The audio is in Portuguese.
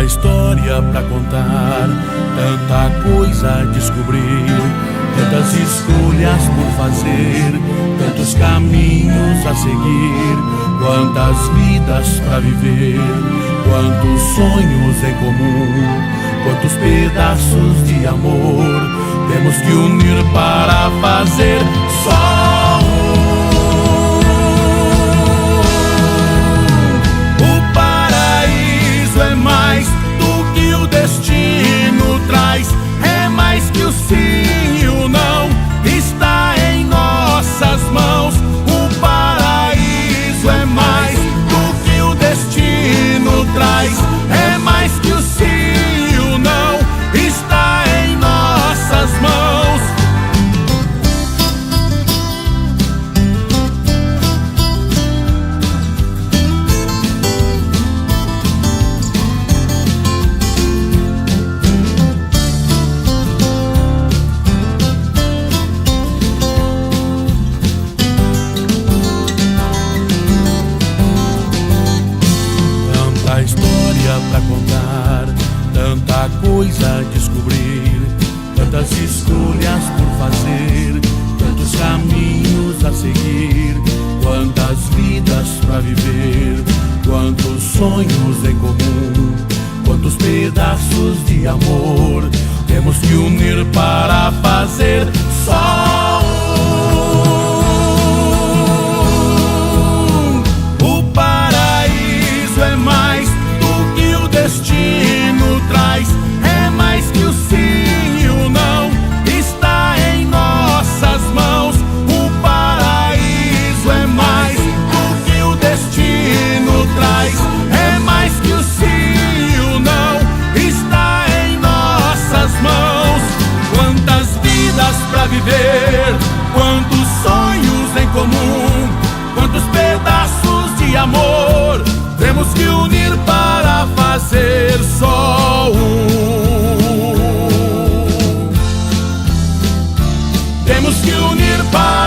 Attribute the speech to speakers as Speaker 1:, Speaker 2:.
Speaker 1: Tanta história pra contar, tanta coisa a descobrir, tantas escolhas por fazer, tantos caminhos a seguir, quantas vidas pra viver, quantos sonhos em comum, quantos pedaços de amor temos que unir para fazer só um. O paraíso é mais do que o destino traz, é mais que o sim e o não, está em nossas mãos. O paraíso é mais do que o destino traz, é mais que o sim e o não, está em nossas mãos. Tanta história pra contar, tanta coisa a descobrir, tantas escolhas por fazer, tantos caminhos a seguir, quantas vidas pra viver, quantos sonhos em comum, quantos pedaços de amor temos que unir para fazer só um. O paraíso é mais do que o destino traz, é mais que o sim e o não, está em nossas mãos. O paraíso é mais do que o destino traz, é mais que o sim e o não, está em nossas mãos. Quantas vidas pra viver, quantos sonhos em comum, quantos pedaços de amor temos que unir para fazer só um. Temos que unir para